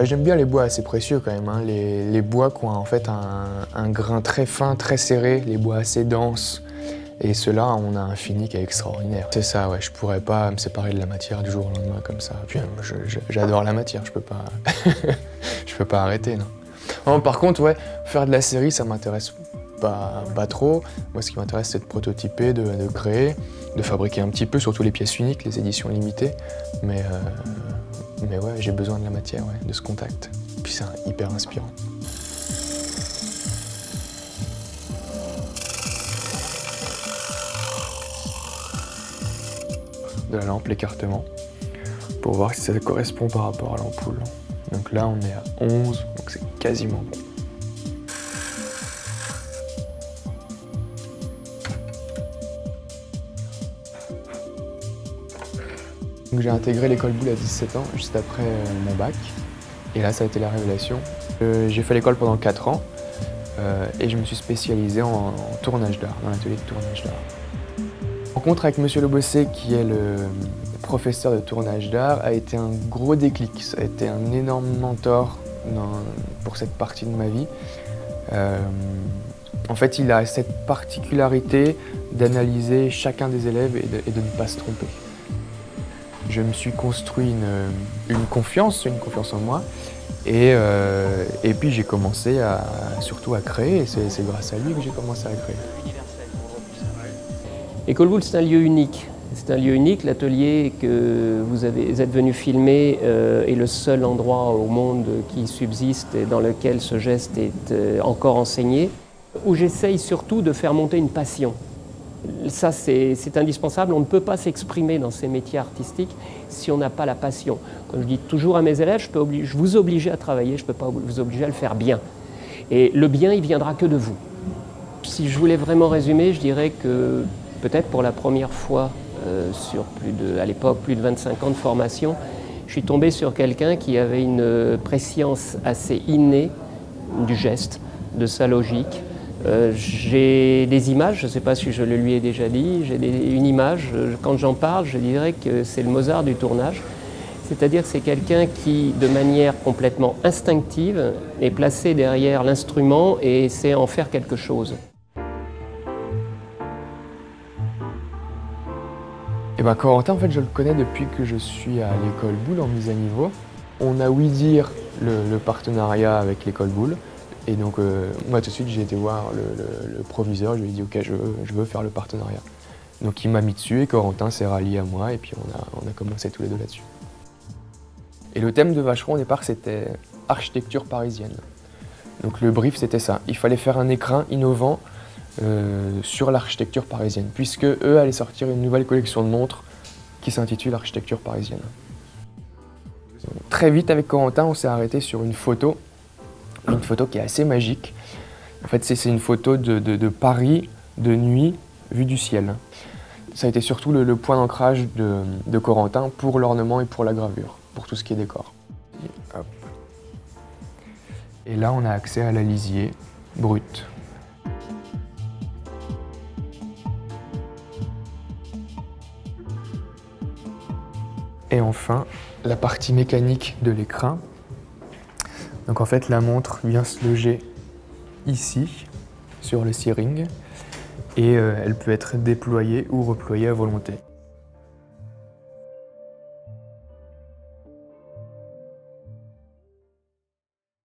J'aime bien les bois assez précieux quand même, hein. Les bois qui ont en fait un grain très fin, très serré, les bois assez denses. Et ceux-là, on a un fini qui est extraordinaire. C'est ça, ouais, je pourrais pas me séparer de la matière du jour au lendemain comme ça. Puis j'adore la matière, je peux pas, je peux pas arrêter, non. Non, par contre, ouais, faire de la série, ça m'intéresse pas trop. Moi, ce qui m'intéresse, c'est de prototyper, de créer, de fabriquer un petit peu, surtout les pièces uniques, les éditions limitées. Mais ouais, j'ai besoin de la matière, ouais, de ce contact. Puis c'est hyper inspirant. De la lampe, l'écartement, pour voir si ça correspond par rapport à l'ampoule. Donc là, on est à 11, donc c'est quasiment bon. J'ai intégré l'école Boulle à 17 ans, juste après mon bac. Et là, ça a été la révélation. J'ai fait l'école pendant 4 ans et je me suis spécialisé en tournage d'art, dans l'atelier de tournage d'art. La rencontre avec Monsieur Le Bossé, qui est le professeur de tournage d'art, a été un gros déclic. Ça a été un énorme mentor pour cette partie de ma vie. En fait, il a cette particularité d'analyser chacun des élèves et de ne pas se tromper. Je me suis construit une confiance en moi et puis j'ai commencé surtout à créer et c'est grâce à lui que j'ai commencé à créer. École Boulle, c'est un lieu unique. C'est un lieu unique. L'atelier que vous êtes venu filmer est le seul endroit au monde qui subsiste et dans lequel ce geste est encore enseigné, où j'essaye surtout de faire monter une passion. Ça, c'est indispensable. On ne peut pas s'exprimer dans ces métiers artistiques si on n'a pas la passion. Comme je dis toujours à mes élèves, je vous oblige à travailler, je ne peux pas vous obliger à le faire bien. Et le bien, il ne viendra que de vous. Si je voulais vraiment résumer, je dirais que peut-être pour la première fois sur à l'époque, plus de 25 ans de formation, je suis tombé sur quelqu'un qui avait une prescience assez innée du geste, de sa logique. J'ai des images, je ne sais pas si je le lui ai déjà dit, j'ai une image, quand j'en parle, je dirais que c'est le Mozart du tournage. C'est-à-dire que c'est quelqu'un qui, de manière complètement instinctive, est placé derrière l'instrument et sait en faire quelque chose. Et Corentin, en fait, je le connais depuis que je suis à l'école Boulle en mise à niveau. On a ouï dire le partenariat avec l'école Boulle. Et donc, moi, tout de suite, j'ai été voir le proviseur, je lui ai dit « Ok, je veux faire le partenariat ». Donc, il m'a mis dessus et Corentin s'est rallié à moi et puis on a commencé tous les deux là-dessus. Et le thème de Vacheron, au départ, c'était architecture parisienne. Donc, le brief, c'était ça. Il fallait faire un écrin innovant sur l'architecture parisienne, puisque eux allaient sortir une nouvelle collection de montres qui s'intitule Architecture parisienne. Très vite, avec Corentin, on s'est arrêté sur une photo qui est assez magique. En fait, c'est une photo de Paris, de nuit, vue du ciel. Ça a été surtout le point d'ancrage de Corentin pour l'ornement et pour la gravure, pour tout ce qui est décor. Hop. Et là, on a accès à la lisier brute. Et enfin, la partie mécanique de l'écrin. Donc en fait, la montre vient se loger ici, sur le C-ring, et elle peut être déployée ou reployée à volonté.